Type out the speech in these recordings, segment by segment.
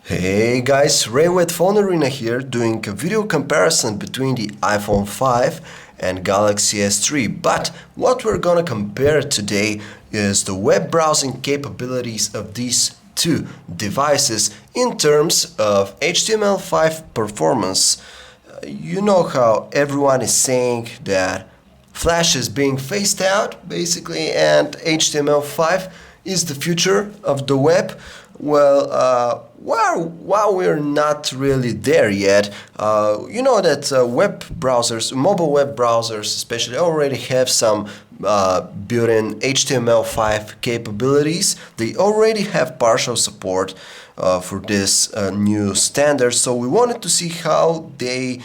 Hey guys, Ray with PhoneArena here, doing a video comparison between the iPhone 5 and Galaxy S3. But what we're gonna compare today is the web browsing capabilities of these two devices in terms of HTML5 performance. You know how everyone is saying that Flash is being phased out, basically, and HTML5 is the future of the web. Well, while we're not really there yet, you know that web browsers, mobile web browsers especially, already have some built-in HTML5 capabilities. They already have partial support for this new standard, so we wanted to see how they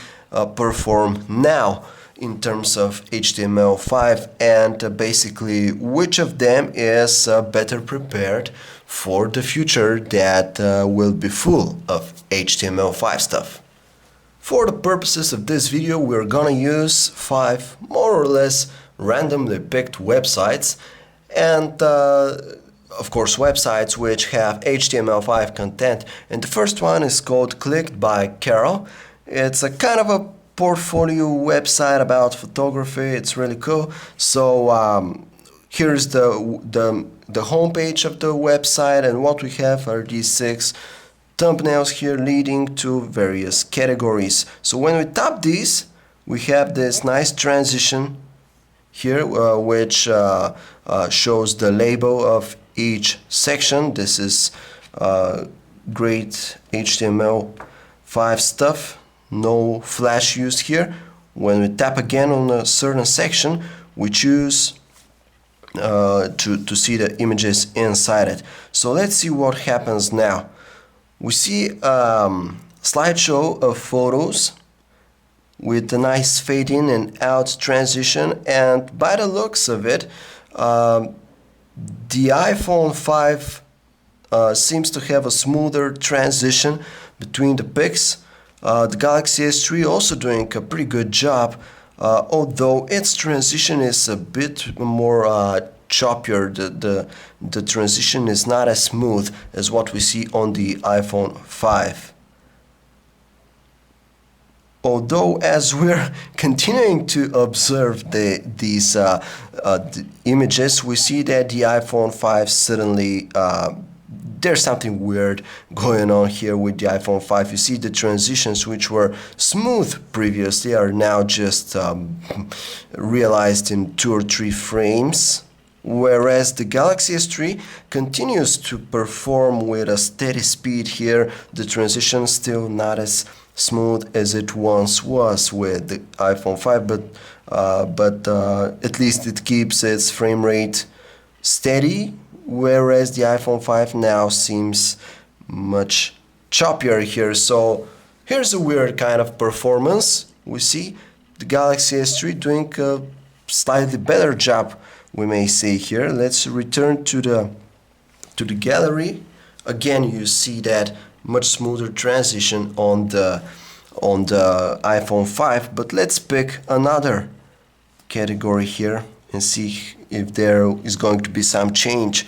perform now in terms of HTML5 and basically which of them is better prepared for the future that will be full of HTML5 stuff. For the purposes of this video, we're gonna use 5 more or less randomly picked websites and of course websites which have HTML5 content, and the first one is called Clicked by Carol. It's a kind of a portfolio website about photography. It's really cool. So here's the homepage of the website, and what we have are these 6 thumbnails here leading to various categories. So when we tap these, we have this nice transition here which shows the label of each section. This is great HTML5 stuff. No flash used here. When we tap again on a certain section, we choose to see the images inside it. So let's see what happens now. We see a slideshow of photos with a nice fade in and out transition, and by the looks of it, the iPhone 5 seems to have a smoother transition between the pics. The Galaxy S3 also doing a pretty good job, although its transition is a bit more choppier. The transition is not as smooth as what we see on the iPhone 5. Although as we're continuing to observe these images, we see that the iPhone 5 suddenly there's something weird going on here with the iPhone 5. You see the transitions which were smooth previously are now just realized in 2 or 3 frames, whereas the Galaxy S3 continues to perform with a steady speed here. The transition still not as smooth as it once was with the iPhone 5, but at least it keeps its frame rate steady, whereas the iPhone 5 now seems much choppier here. So here's a weird kind of performance. We see the Galaxy S3 doing a slightly better job, we may say here. Let's return to the gallery. Again, you see that much smoother transition on the iPhone 5, but let's pick another category here and see if there is going to be some change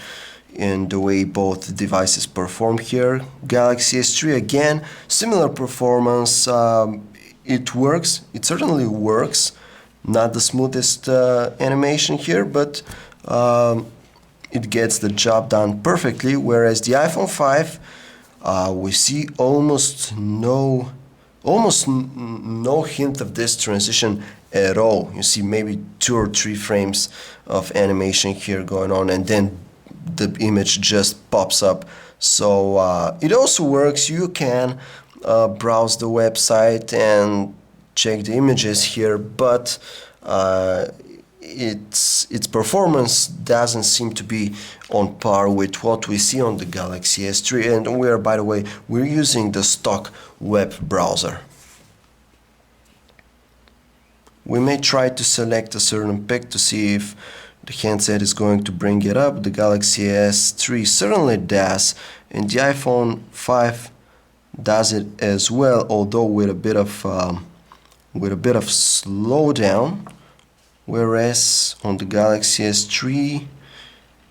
in the way both devices perform here. Galaxy S3, again, similar performance. It works, it certainly works. Not the smoothest animation here, but it gets the job done perfectly, whereas the iPhone 5, we see almost no hint of this transition at all. You see maybe 2 or 3 frames of animation here going on, and then the image just pops up. So it also works. You can browse the website and check the images here, but its performance doesn't seem to be on par with what we see on the Galaxy S3, and by the way, we're using the stock web browser. We may try to select a certain pic to see if the handset is going to bring it up. The Galaxy S3 certainly does, and the iPhone 5 does it as well, although with a bit of slowdown. Whereas on the Galaxy S3,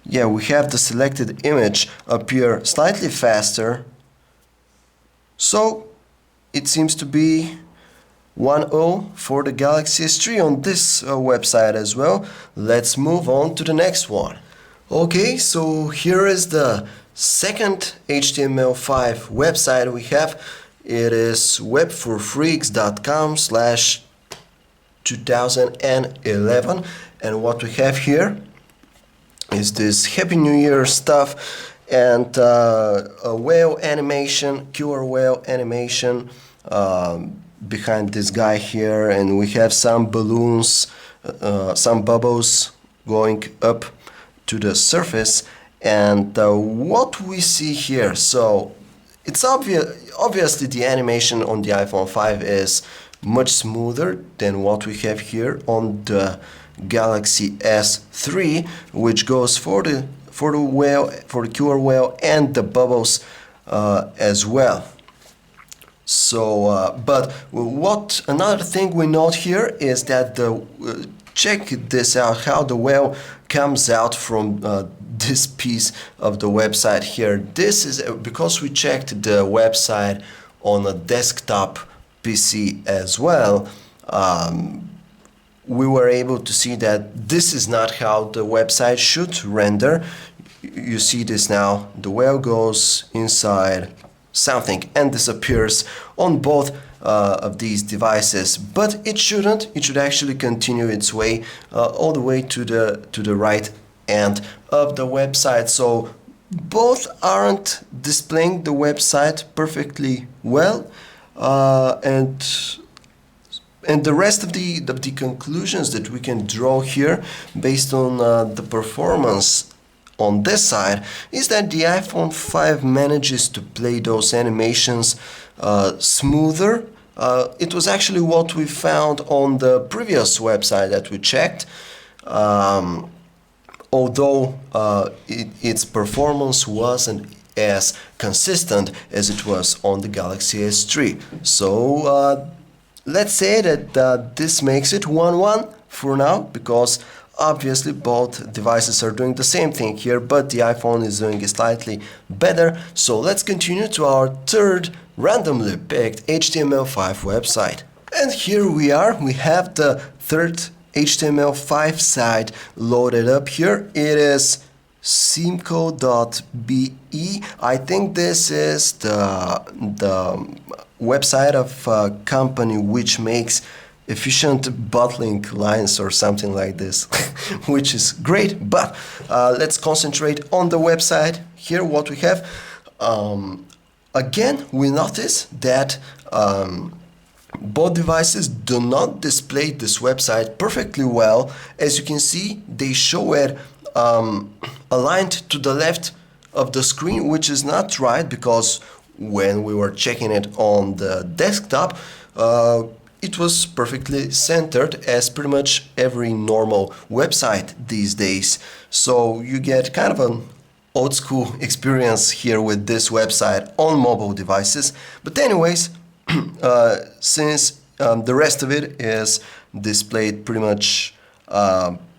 yeah, we have the selected image appear slightly faster So it seems to be 1-0 for the Galaxy S3 on this website as well. Let's move on to the next one. Okay, so here is the second HTML5 website we have. It is webforfreaks.com/2011, and what we have here is this Happy New Year stuff and a whale animation, killer whale animation behind this guy here, and we have some balloons, some bubbles going up to the surface. And what we see here, so it's obviously the animation on the iPhone 5 is much smoother than what we have here on the Galaxy S3, which goes for the whale, for the killer whale, and the bubbles as well. So, but what another thing we note here is that check this out, how the whale comes out from this piece of the website here. This is because we checked the website on a desktop PC as well. We were able to see that this is not how the website should render. You see this now, the whale goes inside something and disappears on both of these devices, but it shouldn't. It should actually continue its way all the way to the right end of the website. So both aren't displaying the website perfectly well, and the rest of the conclusions that we can draw here based on the performance on this side is that the iPhone 5 manages to play those animations smoother. It was actually what we found on the previous website that we checked, although its performance wasn't as consistent as it was on the Galaxy S3. So let's say that this makes it 1-1 for now, because obviously both devices are doing the same thing here, but the iPhone is doing it slightly better. So let's continue to our third randomly picked HTML5 website. And here we are, we have the third HTML5 site loaded up here. It is Simcoe.be. I think this is the website of a company which makes efficient bottling lines or something like this, which is great. But let's concentrate on the website here. What we have, again, we notice that both devices do not display this website perfectly well. As you can see, they show it aligned to the left of the screen, which is not right, because when we were checking it on the desktop, it was perfectly centered, as pretty much every normal website these days. So you get kind of an old school experience here with this website on mobile devices. But anyways, since the rest of it is displayed pretty much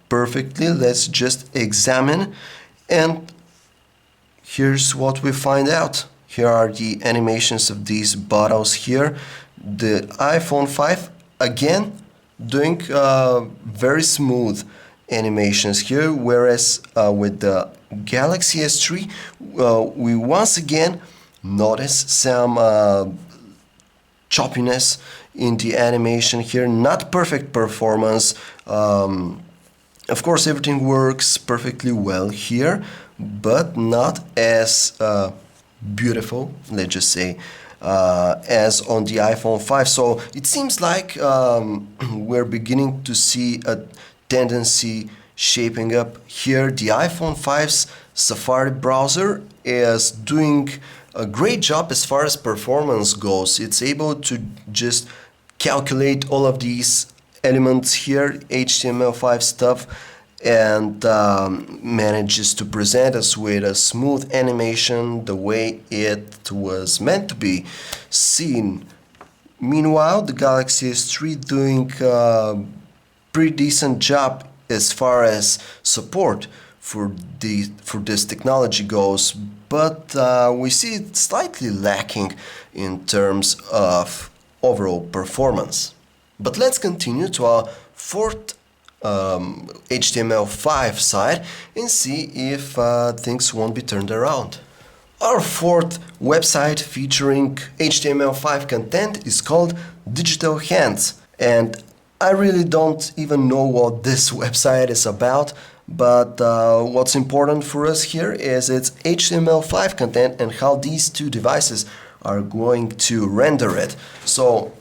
perfectly, let's just examine, and here's what we find out. Here are the animations of these bottles here. The iPhone 5 again doing very smooth animations here, whereas with the Galaxy S3 we once again notice some choppiness in the animation here, not perfect performance. Of course, everything works perfectly well here, but not as beautiful, let's just say, as on the iPhone 5. So it seems like we're beginning to see a tendency shaping up here. The iPhone 5's Safari browser is doing a great job as far as performance goes. It's able to just calculate all of these elements here, HTML5 stuff, and manages to present us with a smooth animation the way it was meant to be seen. Meanwhile, the Galaxy S3 doing a pretty decent job as far as support for this technology goes, but we see it slightly lacking in terms of overall performance. But let's continue to our fourth HTML5 side and see if things won't be turned around. Our fourth website featuring HTML5 content is called Digital Hands, and I really don't even know what this website is about, but what's important for us here is its HTML5 content and how these two devices are going to render it. So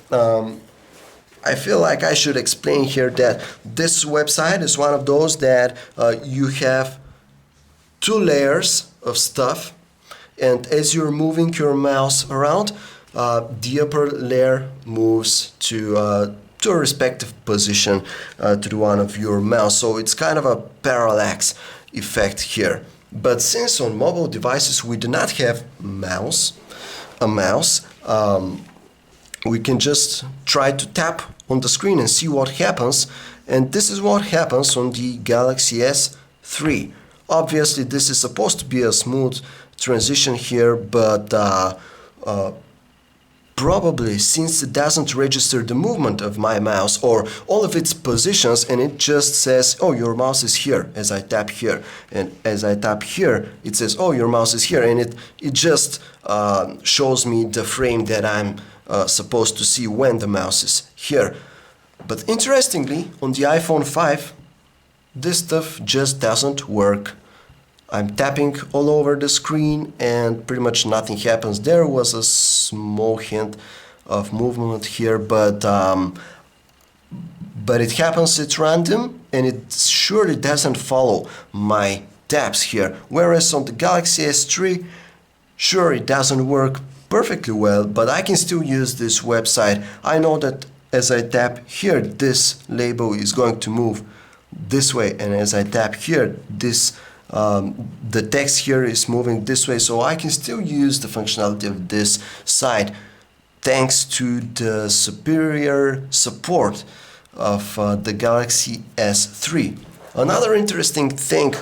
I feel like I should explain here that this website is one of those that you have two layers of stuff, and as you're moving your mouse around, the upper layer moves to a respective position to the one of your mouse. So it's kind of a parallax effect here. But since on mobile devices we do not have a mouse, we can just try to tap on the screen and see what happens. And this is what happens on the Galaxy S3. Obviously this is supposed to be a smooth transition here, but probably since it doesn't register the movement of my mouse or all of its positions, and it just says, oh, your mouse is here as I tap here, and as I tap here it says, oh, your mouse is here, and it just shows me the frame that I'm supposed to see when the mouse is here. But interestingly, on the iPhone 5 this stuff just doesn't work. I'm tapping all over the screen and pretty much nothing happens. There was a small hint of movement here, but it happens at random, and it surely doesn't follow my taps here. Whereas on the Galaxy S3, sure, it doesn't work perfectly well, but I can still use this website. I know that as I tap here, this label is going to move this way, and as I tap here, the text here is moving this way, so I can still use the functionality of this site thanks to the superior support of the Galaxy S3. Another interesting thing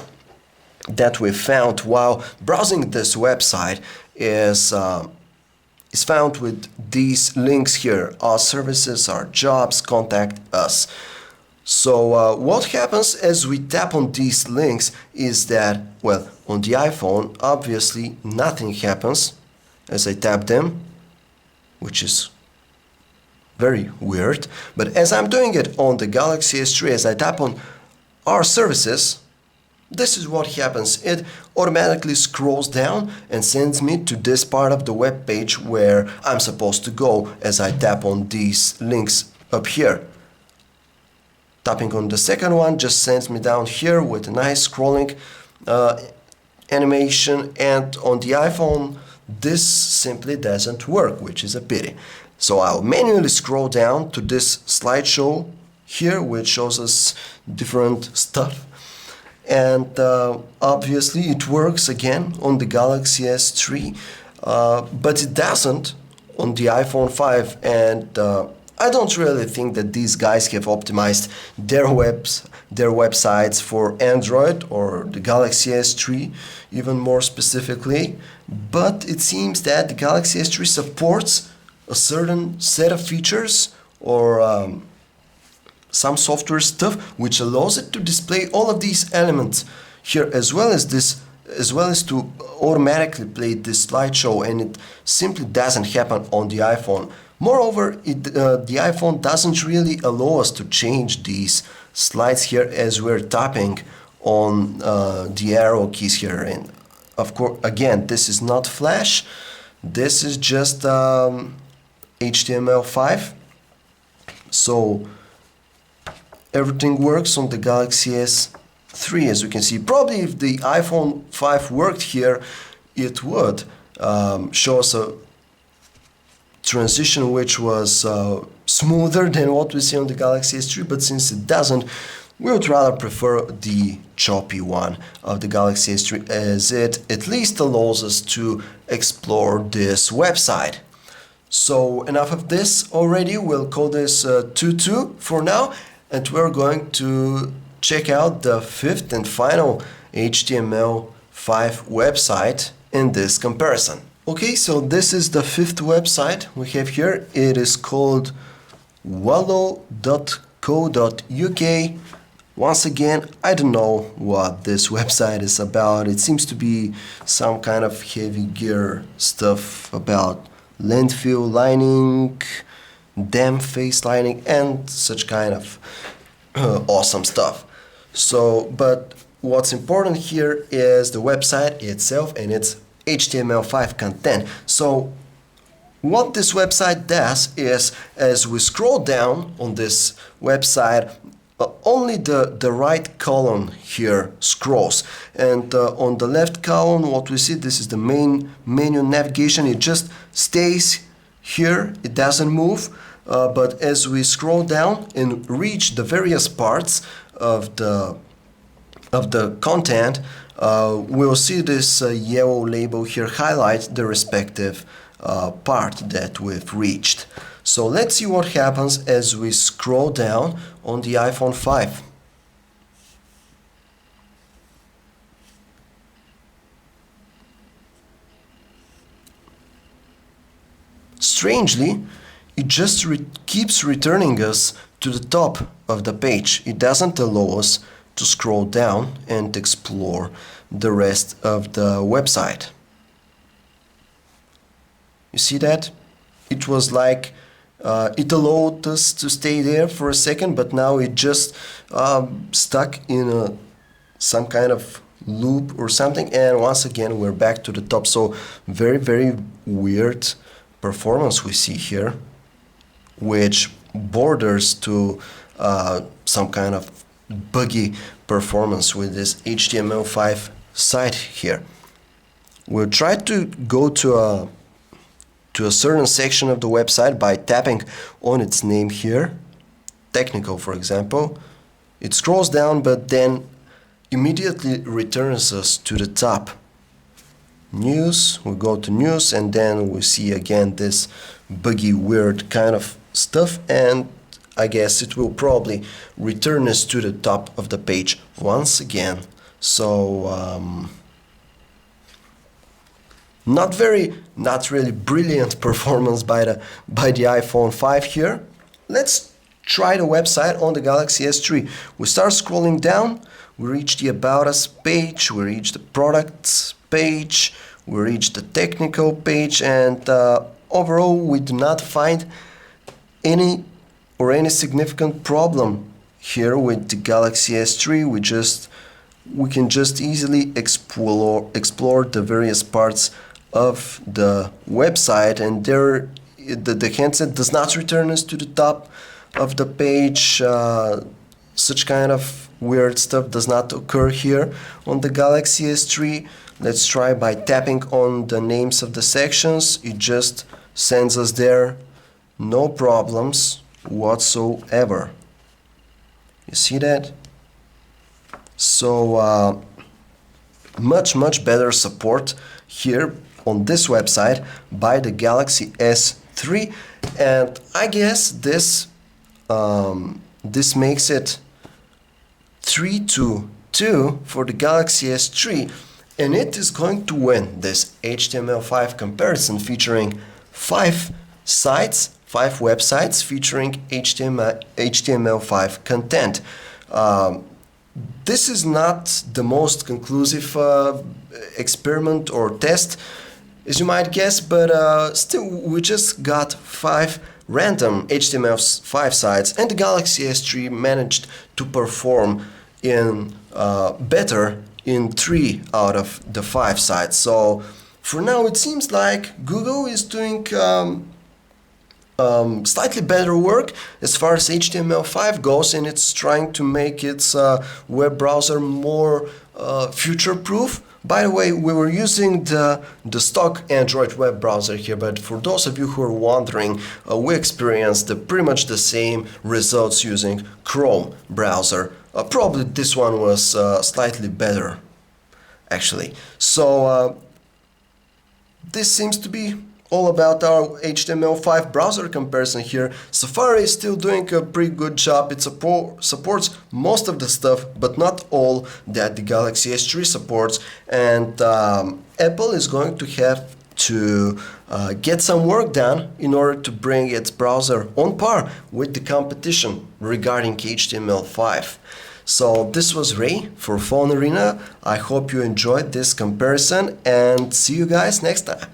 that we found while browsing this website is found with these links here: our services, our jobs, contact us. So what happens as we tap on these links is that, well, on the iPhone obviously nothing happens as I tap them, which is very weird. But as I'm doing it on the Galaxy S3, as I tap on our services, this is what happens. It automatically scrolls down and sends me to this part of the web page where I'm supposed to go as I tap on these links up here. Tapping on the second one just sends me down here with a nice scrolling animation, and on the iPhone this simply doesn't work, which is a pity. So I'll manually scroll down to this slideshow here, which shows us different stuff, and obviously it works again on the Galaxy S3, but it doesn't on the iPhone 5, and I don't really think that these guys have optimized their websites for Android or the Galaxy S3 even more specifically, but it seems that the Galaxy S3 supports a certain set of features or some software stuff which allows it to display all of these elements here, as well as to automatically play this slideshow, and it simply doesn't happen on the iPhone. Moreover, the iPhone doesn't really allow us to change these slides here as we're tapping on the arrow keys here. And of course, again, this is not Flash. This is just HTML5. So everything works on the Galaxy S3, as you can see. Probably if the iPhone 5 worked here, it would show us a transition which was smoother than what we see on the Galaxy S3, but since it doesn't, we would rather prefer the choppy one of the Galaxy S3, as it at least allows us to explore this website. So enough of this already. We'll call this 2.2 for now, and we're going to check out the fifth and final HTML5 website in this comparison. Okay, so this is the fifth website we have here. It is called wallow.co.uk. Once again, I don't know what this website is about. It seems to be some kind of heavy gear stuff about landfill lining, dam face lining, and such kind of awesome stuff. So, but what's important here is the website itself and its HTML5 content. So what this website does is, as we scroll down on this website, only the right column here scrolls, and on the left column what we see, this is the main menu navigation. It just stays here, it doesn't move, but as we scroll down and reach the various parts of the content, we'll see this yellow label here highlight the respective part that we've reached. So let's see what happens as we scroll down on the iPhone 5. Strangely, it just keeps returning us to the top of the page. It doesn't allow us to scroll down and explore the rest of the website. You see that? It was like it allowed us to stay there for a second, but now it just stuck in some kind of loop or something, and once again we're back to the top. So very weird performance we see here, which borders to some kind of buggy performance with this HTML5 site here. We'll try to go to a certain section of the website by tapping on its name here, technical for example. It scrolls down but then immediately returns us to the top. News, we go to news, and then we see again this buggy weird kind of stuff, and I guess it will probably return us to the top of the page once again. So not really brilliant performance by the iPhone 5 here. Let's try the website on the Galaxy S3. We start scrolling down, we reach the About Us page, we reach the Products page, we reach the Technical page, and overall we do not find any significant problem here with the Galaxy S3. We can just easily explore the various parts of the website, and the handset does not return us to the top of the page. Such kind of weird stuff does not occur here on the Galaxy S3. Let's try by tapping on the names of the sections. It just sends us there, no problems whatsoever. You see that? So much better support here on this website by the Galaxy S3, and I guess this makes it 3-2 for the Galaxy S3, and it is going to win this HTML5 comparison featuring 5 websites featuring HTML5 content. This is not the most conclusive experiment or test, as you might guess, but still we just got 5 random HTML5 sites, and the Galaxy S3 managed to perform better in 3 out of the 5 sites. So for now it seems like Google is doing slightly better work as far as HTML5 goes, and it's trying to make its web browser more future-proof. By the way, we were using the stock Android web browser here, but for those of you who are wondering, we experienced pretty much the same results using Chrome browser. Probably this one was slightly better, actually. So this seems to be all about our HTML5 browser comparison here. Safari is still doing a pretty good job. It supports most of the stuff, but not all that the Galaxy S3 supports. And Apple is going to have to get some work done in order to bring its browser on par with the competition regarding HTML5. So this was Ray for PhoneArena. I hope you enjoyed this comparison and see you guys next time.